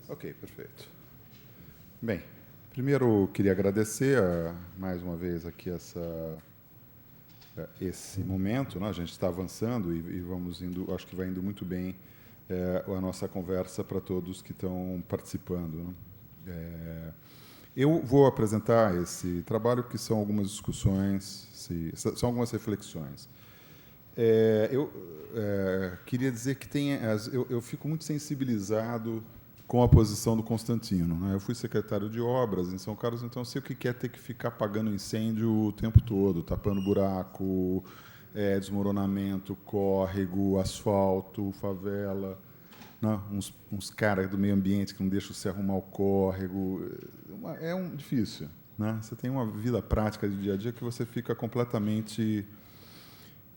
Ok, perfeito. Bem, primeiro queria agradecer mais uma vez aqui esse momento, né? A gente está avançando e vamos indo, acho que vai indo muito bem a nossa conversa para todos que estão participando, né? Eu vou apresentar esse trabalho, que são algumas discussões, são algumas reflexões. Eu queria dizer que eu fico muito sensibilizado com a posição do Constantino, né? Eu fui secretário de obras em São Carlos, então eu sei o que é ter que ficar apagando incêndio o tempo todo, tapando buraco, desmoronamento, córrego, asfalto, favela, né? Uns caras do meio ambiente que não deixam você arrumar o córrego. Difícil, né? Você tem uma vida prática de dia a dia que você fica completamente...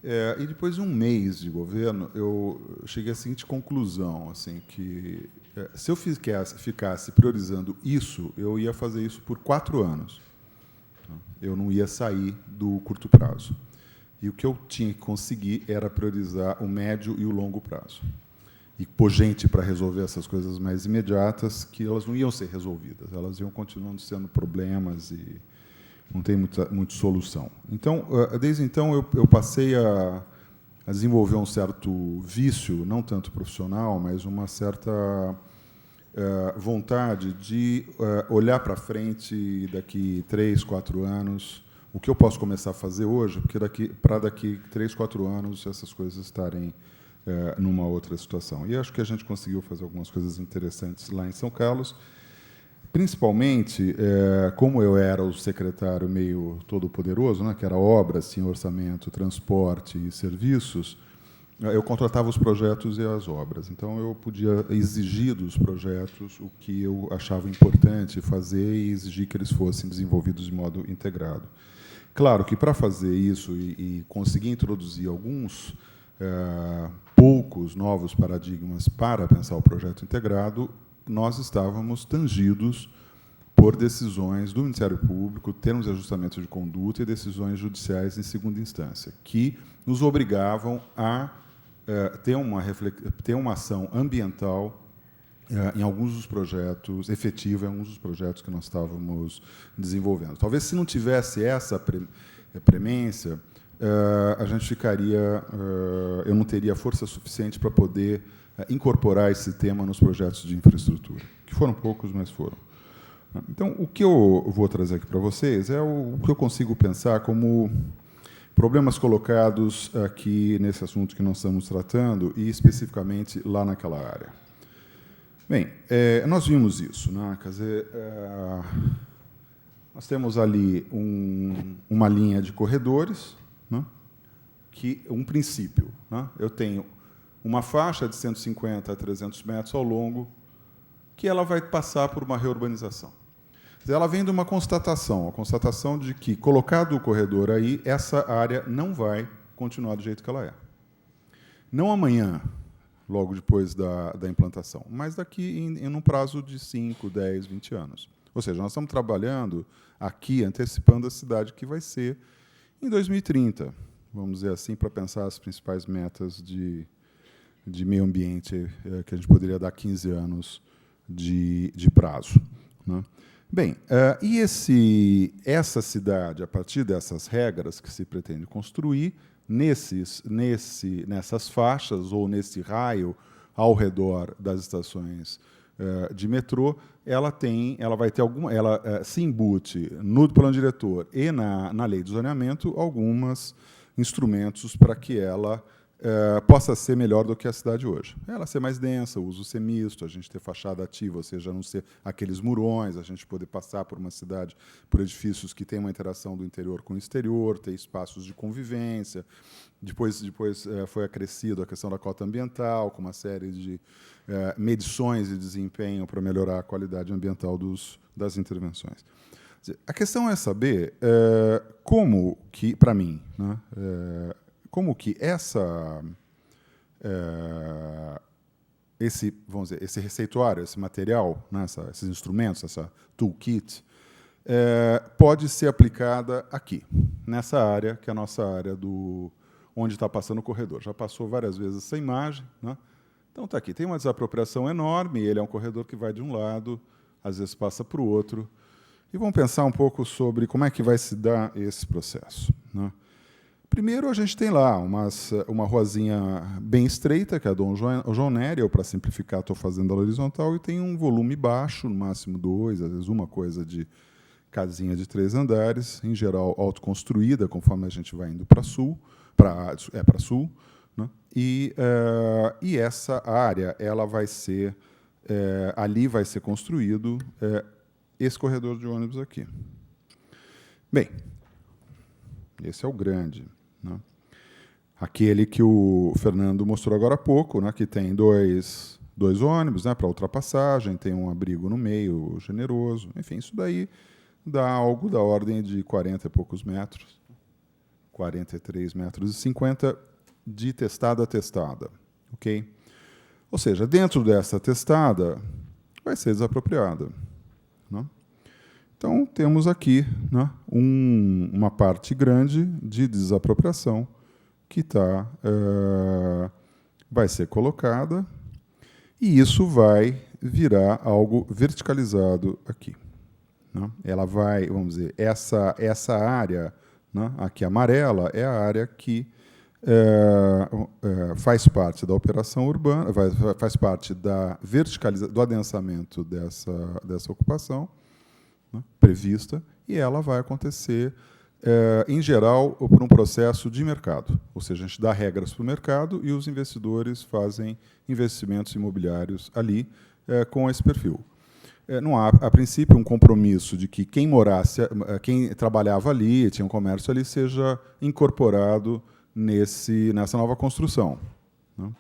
e depois de um mês de governo, eu cheguei à seguinte conclusão, assim, que se eu ficasse priorizando isso, eu ia fazer isso por 4 anos. Eu não ia sair do curto prazo. E o que eu tinha que conseguir era priorizar o médio e o longo prazo. E pôr gente para resolver essas coisas mais imediatas, que elas não iam ser resolvidas, elas iam continuando sendo problemas e não tem muita solução. Então, desde então, eu passei a desenvolver um certo vício, não tanto profissional, mas uma certa vontade de olhar para frente daqui 3, 4 anos, o que eu posso começar a fazer hoje, porque para daqui 3, 4 anos essas coisas estarem numa outra situação. E acho que a gente conseguiu fazer algumas coisas interessantes lá em São Carlos. Principalmente, como eu era o secretário meio todo-poderoso, né, que era obras, tinha orçamento, transporte e serviços, eu contratava os projetos e as obras. Então, eu podia exigir dos projetos o que eu achava importante fazer e exigir que eles fossem desenvolvidos de modo integrado. Claro que, para fazer isso e conseguir introduzir alguns poucos novos paradigmas para pensar o projeto integrado, nós estávamos tangidos por decisões do Ministério Público, termos de ajustamento de conduta e decisões judiciais em segunda instância, que nos obrigavam a ter uma ação ambiental em alguns dos projetos, efetiva em alguns dos projetos que nós estávamos desenvolvendo. Talvez, se não tivesse essa premência, a gente ficaria... eu não teria força suficiente para poder incorporar esse tema nos projetos de infraestrutura, que foram poucos, mas foram. Então, o que eu vou trazer aqui para vocês é o que eu consigo pensar como problemas colocados aqui nesse assunto que nós estamos tratando e, especificamente, lá naquela área. Bem, nós vimos isso, né? Quer dizer, nós temos ali uma linha de corredores, né? Um princípio, né? Eu tenho uma faixa de 150 a 300 metros ao longo, que ela vai passar por uma reurbanização. Ela vem de uma constatação, a constatação de que, colocado o corredor aí, essa área não vai continuar do jeito que ela é. Não amanhã, logo depois da implantação, mas daqui em um prazo de 5, 10, 20 anos. Ou seja, nós estamos trabalhando aqui, antecipando a cidade que vai ser em 2030, vamos dizer assim, para pensar as principais metas de meio ambiente que a gente poderia dar 15 anos de prazo, né? Bem, e essa cidade, a partir dessas regras que se pretende construir, nessas faixas ou nesse raio ao redor das estações de metrô, ela vai ter ela se embute no plano diretor e na lei de zoneamento alguns instrumentos para que ela possa ser melhor do que a cidade hoje. Ela ser mais densa, o uso ser misto, a gente ter fachada ativa, ou seja, não ser aqueles murões, a gente poder passar por uma cidade, por edifícios que têm uma interação do interior com o exterior, ter espaços de convivência. Depois foi acrescido a questão da cota ambiental, com uma série de medições de desempenho para melhorar a qualidade ambiental das intervenções. A questão é saber como que, para mim, né, como que vamos dizer, esse receituário, esse material, né, esses instrumentos, essa toolkit, pode ser aplicada aqui, nessa área, que é a nossa área onde está passando o corredor. Já passou várias vezes essa imagem, né? Então, está aqui, tem uma desapropriação enorme, ele é um corredor que vai de um lado, às vezes passa para o outro. E vamos pensar um pouco sobre como é que vai se dar esse processo, né? Primeiro, a gente tem lá uma ruazinha bem estreita, que é a Dom João Nery, eu, para simplificar, estou fazendo ela horizontal, e tem um volume baixo, no máximo 2, às vezes uma coisa de casinha de 3 andares, em geral autoconstruída, conforme a gente vai indo para sul, para sul, né? E essa área, ela vai ser, ali vai ser construído esse corredor de ônibus aqui. Bem, esse é o grande, né? Aquele que o Fernando mostrou agora há pouco, né, que tem dois ônibus, né, para ultrapassagem, tem um abrigo no meio generoso. Enfim, isso daí dá algo da ordem de 40 e poucos metros, 43,50 metros de testada a testada. Okay? Ou seja, dentro dessa testada vai ser desapropriada, né? Então, temos aqui, né, uma parte grande de desapropriação que vai ser colocada, e isso vai virar algo verticalizado aqui, né? Ela vai, vamos dizer, essa área, né, aqui amarela, é a área que faz parte da operação urbana, faz parte da do adensamento dessa ocupação, né, prevista, e ela vai acontecer, em geral, por um processo de mercado. Ou seja, a gente dá regras para o mercado e os investidores fazem investimentos imobiliários ali com esse perfil. Não há, a princípio, um compromisso de que quem trabalhava ali, tinha um comércio ali, seja incorporado nessa nova construção, né?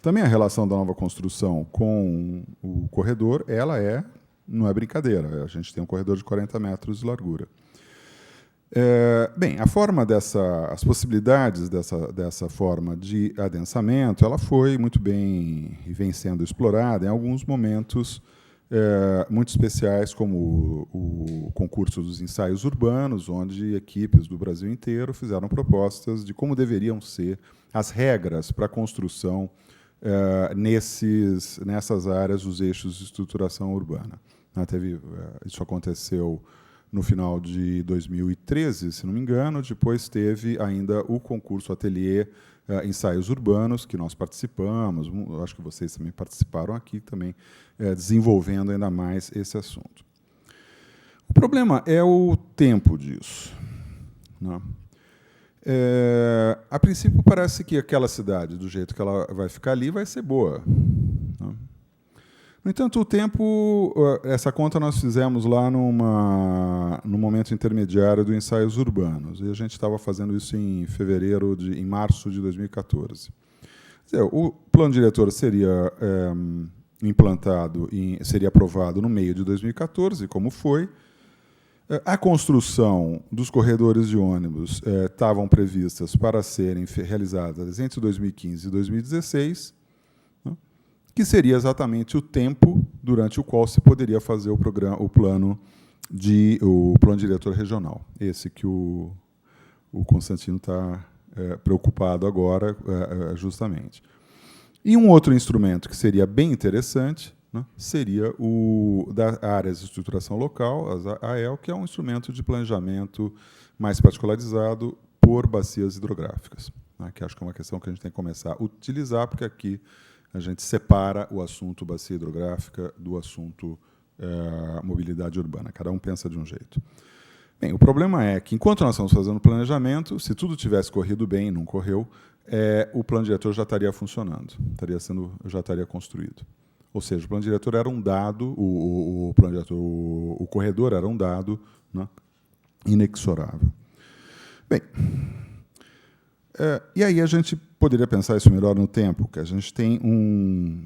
Também a relação da nova construção com o corredor, não é brincadeira. A gente tem um corredor de 40 metros de largura. Bem, as possibilidades dessa forma de adensamento, ela foi muito bem e vem sendo explorada em alguns momentos muito especiais, como o concurso dos ensaios urbanos, onde equipes do Brasil inteiro fizeram propostas de como deveriam ser as regras para a construção nessas áreas dos eixos de estruturação urbana. Isso aconteceu no final de 2013, se não me engano. Depois teve ainda o concurso Ateliê Ensaios Urbanos, que nós participamos, acho que vocês também participaram aqui, também desenvolvendo ainda mais esse assunto. O problema é o tempo disso, né? A princípio, parece que aquela cidade, do jeito que ela vai ficar ali, vai ser boa, né? No entanto, o tempo, essa conta nós fizemos lá no momento intermediário do Ensaios Urbanos, e a gente estava fazendo isso em março de 2014. O plano diretor seria implantado, seria aprovado no meio de 2014, como foi. A construção dos corredores de ônibus estavam previstas para serem realizadas entre 2015 e 2016, que seria exatamente o tempo durante o qual se poderia fazer o plano diretor regional. Esse que o Constantino está preocupado agora, justamente. E um outro instrumento que seria bem interessante, né, seria o da áreas de estruturação local, a AEL, que é um instrumento de planejamento mais particularizado por bacias hidrográficas, né, que acho que é uma questão que a gente tem que começar a utilizar, porque aqui a gente separa o assunto bacia hidrográfica do assunto mobilidade urbana. Cada um pensa de um jeito. Bem, o problema é que, enquanto nós estamos fazendo o planejamento, se tudo tivesse corrido bem, não correu, o plano diretor já estaria funcionando, já estaria construído. Ou seja, o plano diretor era um dado, o corredor era um dado, né, inexorável. Bem, e aí a gente poderia pensar isso melhor no tempo, que a gente tem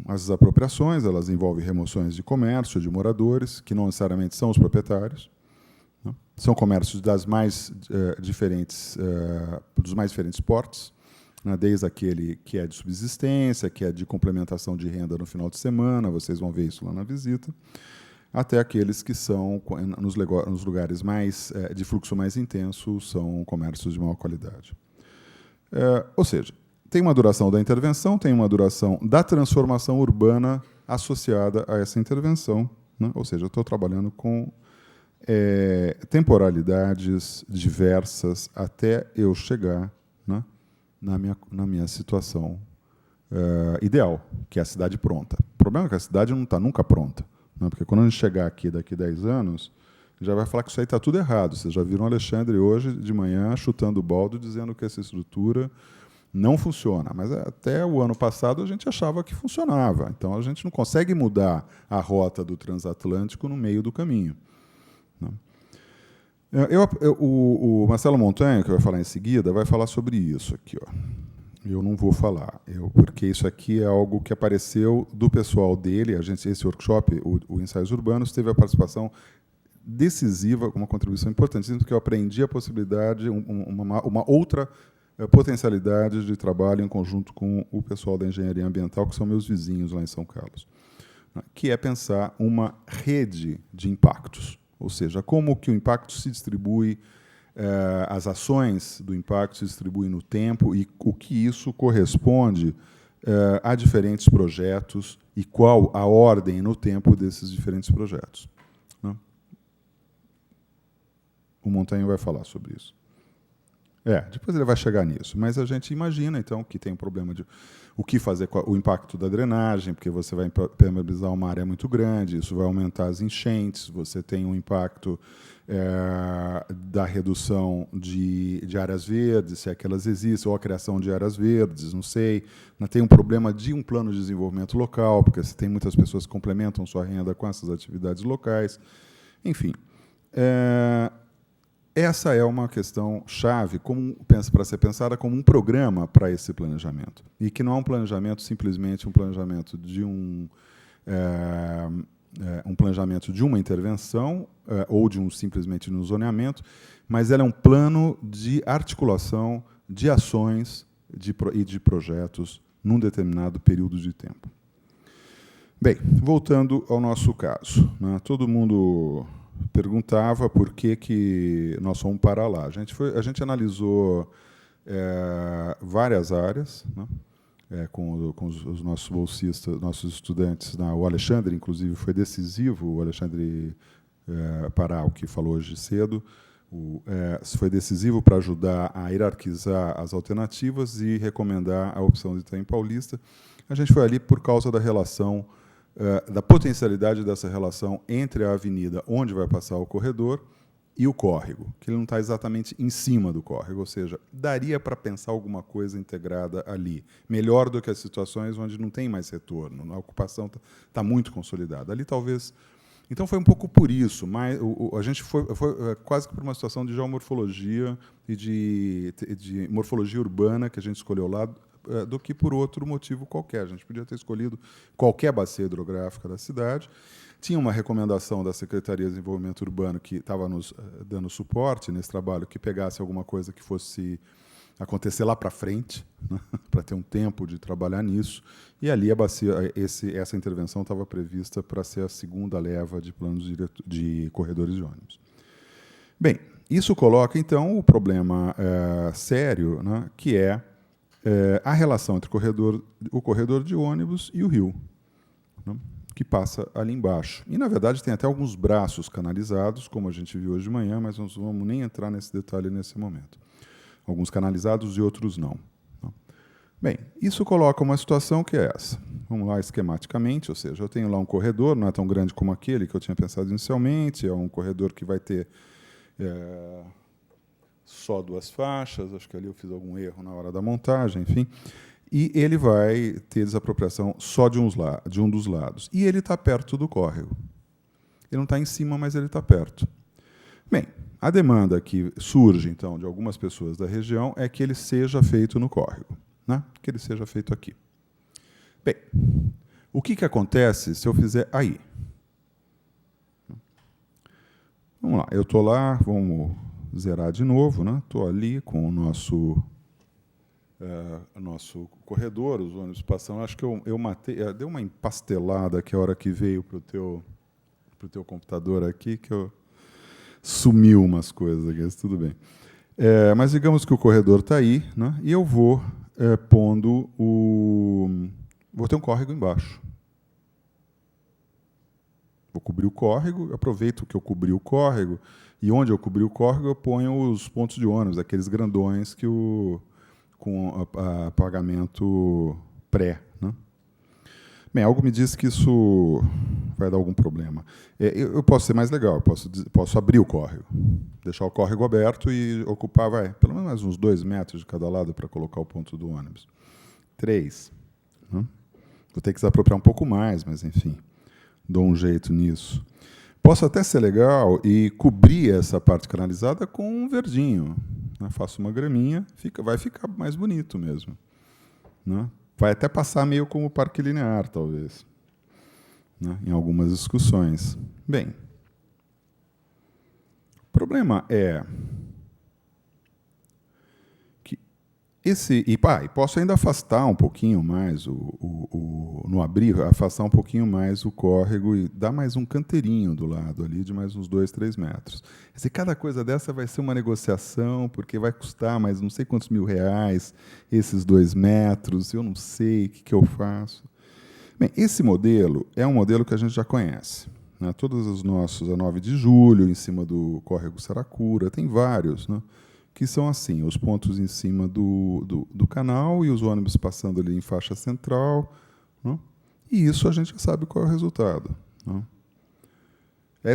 as desapropriações, elas envolvem remoções de comércio, de moradores, que não necessariamente são os proprietários, né? São comércios dos mais diferentes portes, né? Desde aquele que é de subsistência, que é de complementação de renda no final de semana, vocês vão ver isso lá na visita, até aqueles que são, nos lugares de fluxo mais intenso, são comércios de maior qualidade. Ou seja, tem uma duração da intervenção, tem uma duração da transformação urbana associada a essa intervenção, né? Ou seja, eu estou trabalhando com temporalidades diversas até eu chegar, né, na minha situação ideal, que é a cidade pronta. O problema é que a cidade não está nunca pronta, né? Porque quando a gente chegar aqui daqui 10 anos, já vai falar que isso aí está tudo errado. Vocês já viram o Alexandre hoje de manhã chutando o balde, dizendo que essa estrutura não funciona. Mas até o ano passado a gente achava que funcionava. Então a gente não consegue mudar a rota do transatlântico no meio do caminho, né? O Marcelo Montanha, que vai falar em seguida, vai falar sobre isso aqui, ó. Eu não vou falar, porque isso aqui é algo que apareceu do pessoal dele. Esse workshop, o Ensaios Urbanos, teve a participação decisiva, uma contribuição importantíssima, porque eu aprendi a possibilidade, uma outra potencialidade de trabalho em conjunto com o pessoal da engenharia ambiental, que são meus vizinhos lá em São Carlos, né, que é pensar uma rede de impactos, ou seja, como que o impacto se distribui, as ações do impacto se distribuem no tempo e o que isso corresponde a diferentes projetos e qual a ordem no tempo desses diferentes projetos, né? O Montanha vai falar sobre isso. Depois ele vai chegar nisso, mas a gente imagina, então, que tem um problema de o que fazer com o impacto da drenagem, porque você vai permeabilizar uma área muito grande, isso vai aumentar as enchentes, você tem um impacto da redução de áreas verdes, se é que elas existem, ou a criação de áreas verdes, não sei. Tem um problema de um plano de desenvolvimento local, porque você tem muitas pessoas que complementam sua renda com essas atividades locais. Enfim, essa é uma questão chave para ser pensada como um programa para esse planejamento. E que não é um planejamento simplesmente um planejamento de um planejamento de uma intervenção ou simplesmente um zoneamento, mas ela é um plano de articulação de ações e de projetos num determinado período de tempo. Bem, voltando ao nosso caso, né, todo mundo perguntava por que nós fomos para lá. A gente analisou várias áreas, né, com os nossos bolsistas, nossos estudantes. O Alexandre, inclusive, foi decisivo, o Alexandre Paral, que falou hoje cedo, foi decisivo para ajudar a hierarquizar as alternativas e recomendar a opção de Itaim Paulista. A gente foi ali por causa da relação, da potencialidade dessa relação entre a avenida onde vai passar o corredor e o córrego, que ele não está exatamente em cima do córrego, ou seja, daria para pensar alguma coisa integrada ali, melhor do que as situações onde não tem mais retorno, a ocupação está muito consolidada. Ali talvez... Então foi um pouco por isso, mas a gente foi quase que por uma situação de geomorfologia e de morfologia urbana que a gente escolheu lá, do que por outro motivo qualquer. A gente podia ter escolhido qualquer bacia hidrográfica da cidade. Tinha uma recomendação da Secretaria de Desenvolvimento Urbano, que estava nos dando suporte nesse trabalho, que pegasse alguma coisa que fosse acontecer lá para frente, né, para ter um tempo de trabalhar nisso. E ali a bacia, essa intervenção estava prevista para ser a segunda leva de planos de corredores de ônibus. Bem, isso coloca, então, o problema sério, né, que é a relação entre o corredor de ônibus e o rio, né, que passa ali embaixo. E, na verdade, tem até alguns braços canalizados, como a gente viu hoje de manhã, mas nós não vamos nem entrar nesse detalhe nesse momento. Alguns canalizados e outros não. Bem, isso coloca uma situação que é essa. Vamos lá esquematicamente, ou seja, eu tenho lá um corredor, não é tão grande como aquele que eu tinha pensado inicialmente, é um corredor que vai ter só 2 faixas, acho que ali eu fiz algum erro na hora da montagem, enfim, e ele vai ter desapropriação só de um dos lados. E ele está perto do córrego. Ele não está em cima, mas ele está perto. Bem, a demanda que surge, então, de algumas pessoas da região é que ele seja feito no córrego, né? Que ele seja feito aqui. Bem, o que acontece se eu fizer aí? Vamos lá, eu estou lá, vamos zerar de novo, né? Estou ali com o nosso corredor, os ônibus passando. Acho que eu matei, deu uma empastelada que a hora que veio para o teu computador aqui, que eu sumiu umas coisas aqui, mas tudo bem. Mas digamos que o corredor está aí, né? E eu vou pondo o... Vou ter um córrego embaixo. Vou cobrir o córrego, aproveito que eu cobri o córrego, e onde eu cobri o córrego eu ponho os pontos de ônibus, aqueles grandões que com pagamento pré. Né? Bem, algo me diz que isso vai dar algum problema. Eu posso ser mais legal, posso abrir o córrego, deixar o córrego aberto e ocupar, pelo menos mais uns 2 metros de cada lado para colocar o ponto do ônibus. 3. Né? Vou ter que desapropriar um pouco mais, mas, enfim, dou um jeito nisso. Posso até ser legal e cobrir essa parte canalizada com um verdinho. Né? Faço uma graminha, vai ficar mais bonito mesmo. Né? Vai até passar meio como parque linear, talvez, né? Em algumas discussões. Bem, o problema é que e posso ainda afastar um pouquinho mais no abrir, afastar um pouquinho mais o córrego e dar mais um canteirinho do lado ali de mais uns 2, 3 metros. Quer dizer, cada coisa dessa vai ser uma negociação, porque vai custar mais não sei quantos R$1.000 esses 2 metros, eu não sei o que eu faço. Bem, esse modelo é um modelo que a gente já conhece. Né? Todos os nossos, a 9 de julho, em cima do córrego Saracura, tem vários, né? Que são assim, os pontos em cima do canal e os ônibus passando ali em faixa central. Né? E isso a gente já sabe qual é o resultado. Né?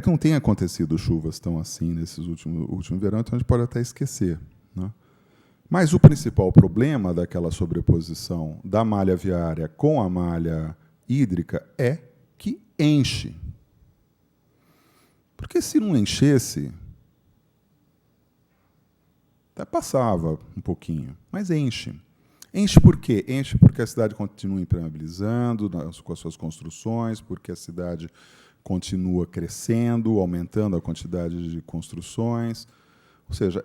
Não tem acontecido chuvas tão assim nesses último verão, então a gente pode até esquecer. Né? Mas o principal problema daquela sobreposição da malha viária com a malha hídrica é que enche. Porque se não enchesse, até passava um pouquinho, mas enche. Enche por quê? Enche porque a cidade continua impermeabilizando com as suas construções, porque a cidade continua crescendo, aumentando a quantidade de construções. Ou seja,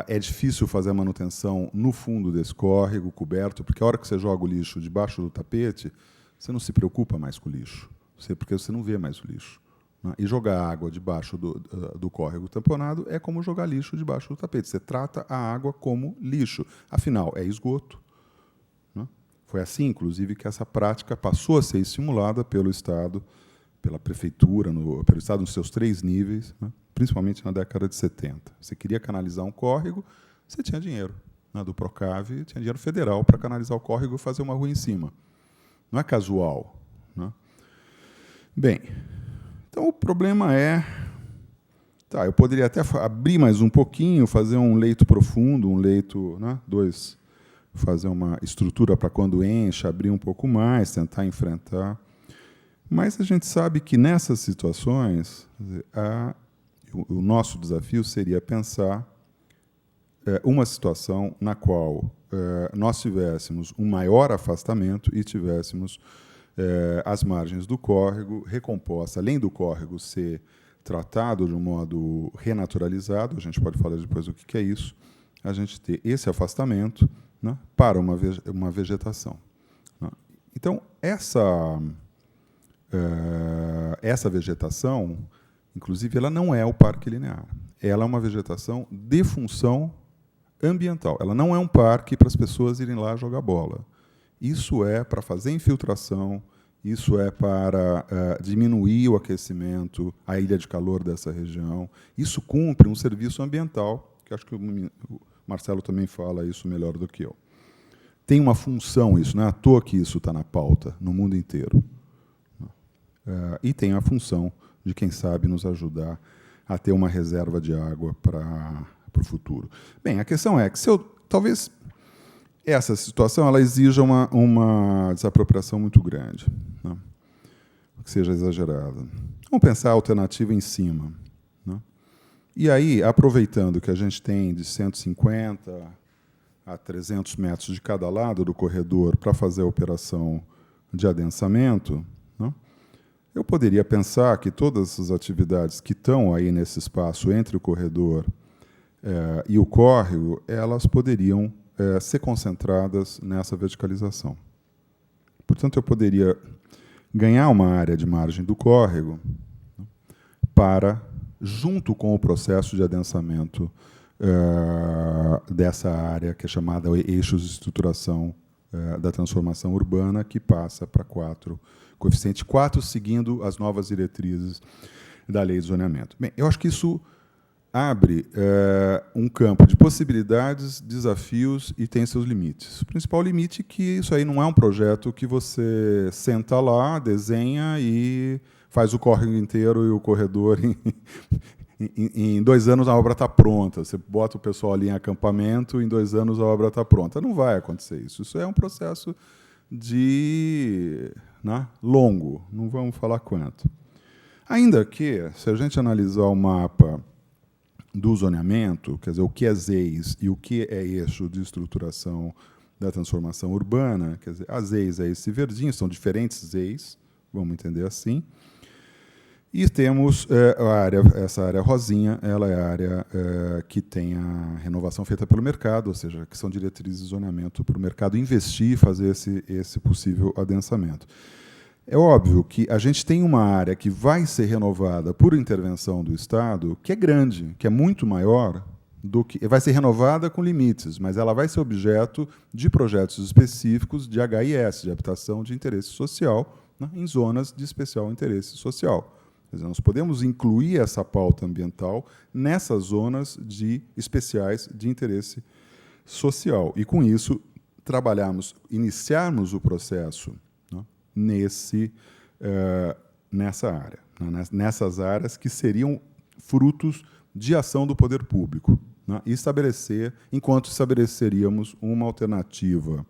é difícil fazer a manutenção no fundo desse córrego, coberto, porque a hora que você joga o lixo debaixo do tapete, você não se preocupa mais com o lixo, porque você não vê mais o lixo. Né? E jogar água debaixo do córrego tamponado é como jogar lixo debaixo do tapete. Você trata a água como lixo. Afinal, é esgoto. Né? Foi assim, inclusive, que essa prática passou a ser estimulada pelo Estado, pela prefeitura, pelo Estado nos seus 3 níveis, né? Principalmente na década de 70. Você queria canalizar um córrego, você tinha dinheiro. Né? Do Procave, tinha dinheiro federal para canalizar o córrego e fazer uma rua em cima. Não é casual. Né? Bem, então o problema é... eu poderia até abrir mais um pouquinho, fazer um leito profundo, um leito... Né? 2, fazer uma estrutura para quando enche, abrir um pouco mais, tentar enfrentar... Mas a gente sabe que, nessas situações, o nosso desafio seria pensar uma situação na qual nós tivéssemos um maior afastamento e tivéssemos as margens do córrego recompostas, além do córrego ser tratado de um modo renaturalizado, a gente pode falar depois o que é isso, a gente ter esse afastamento, né, para uma vegetação. Né. Então, essa vegetação, inclusive, ela não é o parque linear. Ela é uma vegetação de função ambiental. Ela não é um parque para as pessoas irem lá jogar bola. Isso é para fazer infiltração, isso é para diminuir o aquecimento, a ilha de calor dessa região. Isso cumpre um serviço ambiental, que acho que o Marcelo também fala isso melhor do que eu. Tem uma função isso, não é à toa que isso está na pauta no mundo inteiro. E tem a função de, quem sabe, nos ajudar a ter uma reserva de água para o futuro. Bem, a questão é que talvez essa situação ela exija uma desapropriação muito grande, né? Que seja exagerada. Vamos pensar a alternativa em cima. Né? E aí, aproveitando que a gente tem de 150 a 300 metros de cada lado do corredor para fazer a operação de adensamento, né? Eu poderia pensar que todas as atividades que estão aí nesse espaço entre o corredor e o córrego, elas poderiam ser concentradas nessa verticalização. Portanto, eu poderia ganhar uma área de margem do córrego, né, para, junto com o processo de adensamento dessa área que é chamada eixos de estruturação da transformação urbana, que passa para 4, coeficiente 4, seguindo as novas diretrizes da lei de zoneamento. Bem, eu acho que isso abre um campo de possibilidades, desafios e tem seus limites. O principal limite é que isso aí não é um projeto que você senta lá, desenha e faz o córrego inteiro e o corredor em 2 anos a obra está pronta. Você bota o pessoal ali em acampamento, em 2 anos a obra está pronta. Não vai acontecer isso. Isso é um processo longo, não vamos falar quanto. Ainda que, se a gente analisar o mapa do zoneamento, quer dizer, o que é ZEIS e o que é eixo de estruturação da transformação urbana, quer dizer, a ZEIS é esse verdinho, são diferentes ZEIS, vamos entender assim. E temos essa área rosinha, ela é a área que tem a renovação feita pelo mercado, ou seja, que são diretrizes de zoneamento para o mercado investir e fazer esse possível adensamento. É óbvio que a gente tem uma área que vai ser renovada por intervenção do Estado, que é grande, que é muito maior do que... Vai ser renovada com limites, mas ela vai ser objeto de projetos específicos de HIS, de habitação de interesse social, em zonas de especial interesse social. Quer dizer, nós podemos incluir essa pauta ambiental nessas zonas especiais de interesse social. E, com isso, iniciarmos o processo nessa área, nessas áreas que seriam frutos de ação do poder público, e enquanto estabeleceríamos uma alternativa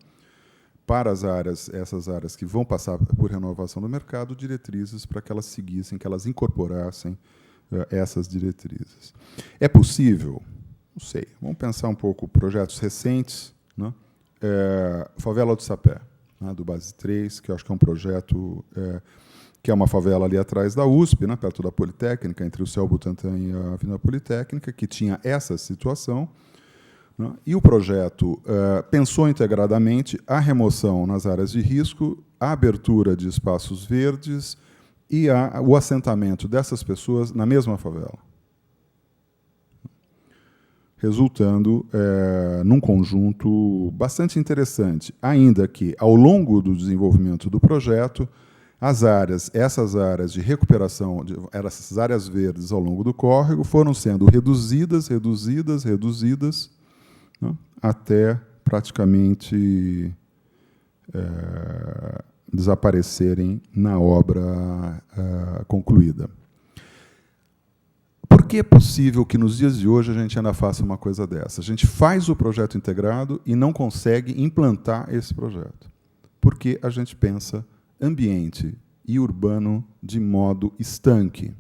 para essas áreas que vão passar por renovação do mercado, diretrizes para que elas seguissem, que elas incorporassem essas diretrizes. É possível? Não sei. Vamos pensar um pouco projetos recentes, Favela do Sapé, do Base 3, que eu acho que é um projeto que é uma favela ali atrás da USP, perto da Politécnica, entre o Céu Butantã e a Avenida Politécnica, que tinha essa situação. E o projeto pensou integradamente a remoção nas áreas de risco, a abertura de espaços verdes e o assentamento dessas pessoas na mesma favela, resultando num conjunto bastante interessante, ainda que, ao longo do desenvolvimento do projeto, essas áreas de recuperação, essas áreas verdes ao longo do córrego, foram sendo reduzidas, até praticamente desaparecerem na obra concluída. Por que é possível que, nos dias de hoje, a gente ainda faça uma coisa dessa? A gente faz o projeto integrado e não consegue implantar esse projeto. Porque a gente pensa ambiente e urbano de modo estanque,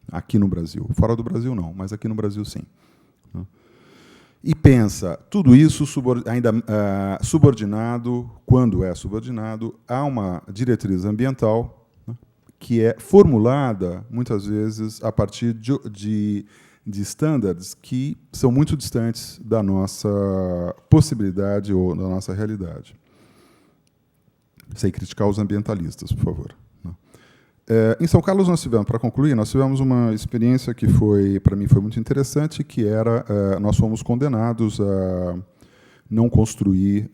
aqui no Brasil. Fora do Brasil, não, mas aqui no Brasil, sim. E pensa tudo isso ainda subordinado, quando é subordinado, a uma diretriz ambiental que é formulada, muitas vezes, a partir de estándares que são muito distantes da nossa possibilidade ou da nossa realidade. Sem criticar os ambientalistas, por favor. Em São Carlos, para concluir, nós tivemos uma experiência que, para mim, foi muito interessante, que era, nós fomos condenados a não construir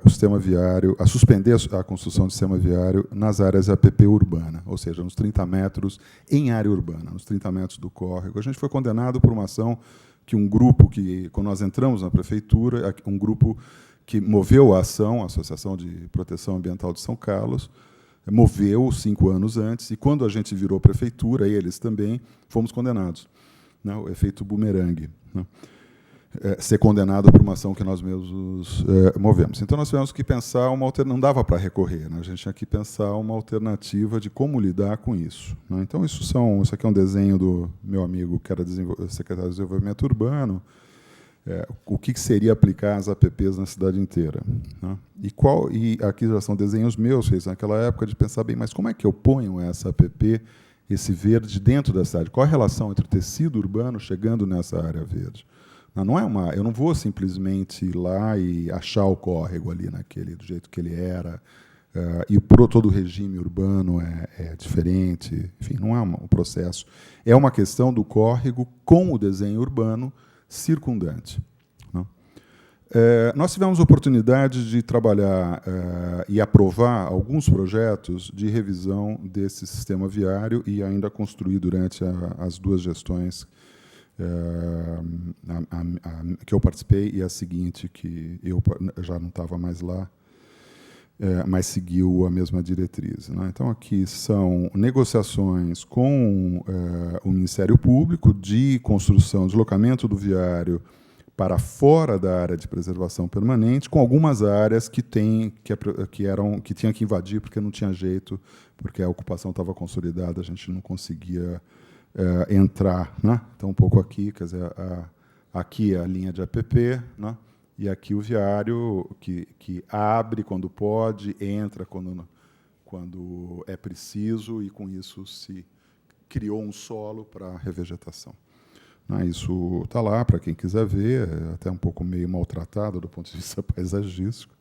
o sistema viário, a suspender a construção do sistema viário nas áreas APP urbana, ou seja, nos 30 metros em área urbana, nos 30 metros do córrego. A gente foi condenado por uma ação que quando nós entramos na prefeitura, um grupo que moveu a ação, a Associação de Proteção Ambiental de São Carlos, moveu 5 anos antes, e quando a gente virou prefeitura, eles também, fomos condenados. O efeito bumerangue. Ser condenado por uma ação que nós mesmos movemos. Então, nós tivemos que pensar uma alternativa, não dava para recorrer, a gente tinha que pensar uma alternativa de como lidar com isso. Então, isso aqui é um desenho do meu amigo, que era secretário de Desenvolvimento Urbano, o que seria aplicar as APPs na cidade inteira. E aqui já são desenhos meus, feitos naquela época, de pensar bem, mas como é que eu ponho essa APP, esse verde, dentro da cidade? Qual a relação entre o tecido urbano chegando nessa área verde? Eu não vou simplesmente ir lá e achar o córrego ali do jeito que ele era, e todo o regime urbano é diferente. Enfim, não é um processo. É uma questão do córrego com o desenho urbano circundante. Né? Nós tivemos a oportunidade de trabalhar e aprovar alguns projetos de revisão desse sistema viário e ainda construir durante as duas gestões que eu participei e a seguinte, que eu já não estava mais lá, mas seguiu a mesma diretriz. Né? Então, aqui são negociações com o Ministério Público de construção, deslocamento do viário para fora da área de preservação permanente, com algumas áreas que tinham que invadir porque não tinha jeito, porque a ocupação estava consolidada, a gente não conseguia entrar. Né? Então, um pouco aqui, quer dizer, aqui é a linha de APP, né? E aqui o viário que abre quando pode, entra quando é preciso, e com isso se criou um solo para a revegetação. Isso está lá para quem quiser ver, é até um pouco meio maltratado do ponto de vista paisagístico,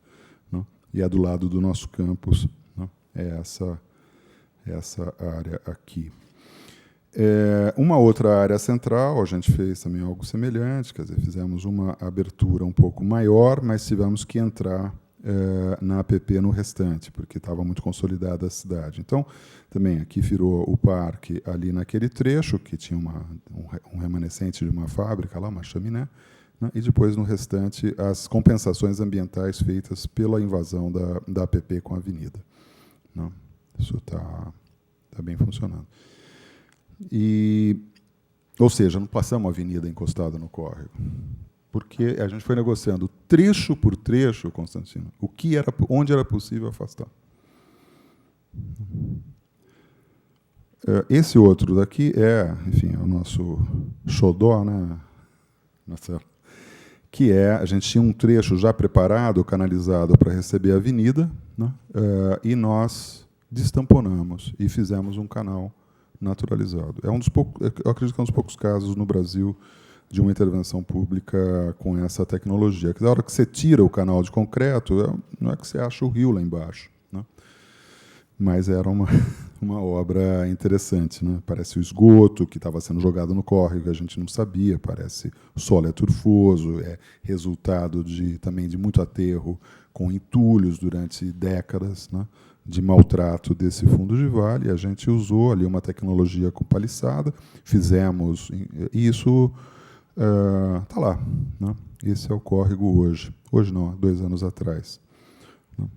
né? E é do lado do nosso campus, né? É essa área aqui. Uma outra área central, a gente fez também algo semelhante, quer dizer, fizemos uma abertura um pouco maior, mas tivemos que entrar na APP no restante, porque estava muito consolidada a cidade. Então, também aqui virou o parque ali naquele trecho, que tinha um remanescente de uma fábrica lá, uma chaminé, né? E depois, no restante, as compensações ambientais feitas pela invasão da APP com a avenida. Né? Isso está bem funcionando. Ou seja, não passamos a avenida encostada no córrego, porque a gente foi negociando trecho por trecho, Constantino, onde era possível afastar. Esse outro daqui enfim, é o nosso xodó, né, Marcelo? Que a gente tinha um trecho já preparado, canalizado para receber a avenida, né, e nós destamponamos e fizemos um canal naturalizado. Eu acredito que é um dos poucos casos no Brasil de uma intervenção pública com essa tecnologia. Que na hora que você tira o canal de concreto, não é que você acha o rio lá embaixo, né? Mas era uma obra interessante, né? Parece o esgoto que estava sendo jogado no córrego, que a gente não sabia, parece o solo é turfoso, é resultado também de muito aterro com entulhos durante décadas, né? De maltrato desse fundo de vale. A gente usou ali uma tecnologia com paliçada, fizemos isso, está lá. Né? Esse é o córrego hoje. Hoje não, há 2 anos atrás. Né?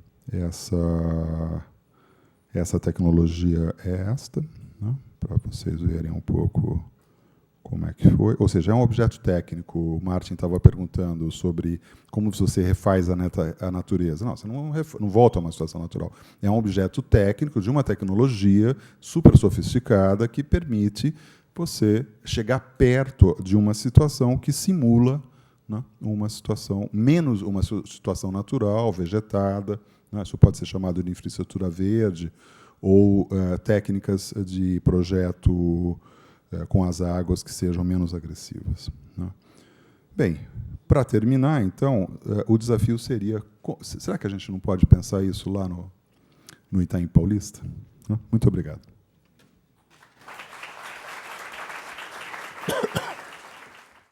Essa tecnologia é esta, né? Para vocês verem um pouco como é que foi. Ou seja, é um objeto técnico. O Martin estava perguntando sobre como você refaz a natureza. Não, você não volta a uma situação natural. É um objeto técnico de uma tecnologia super sofisticada que permite você chegar perto de uma situação que simula, né, uma situação natural, vegetada. Né? Isso pode ser chamado de infraestrutura verde ou técnicas de projeto com as águas que sejam menos agressivas. Né? Bem, para terminar, então, o desafio seria... Será que a gente não pode pensar isso lá no Itaim Paulista? Muito obrigado.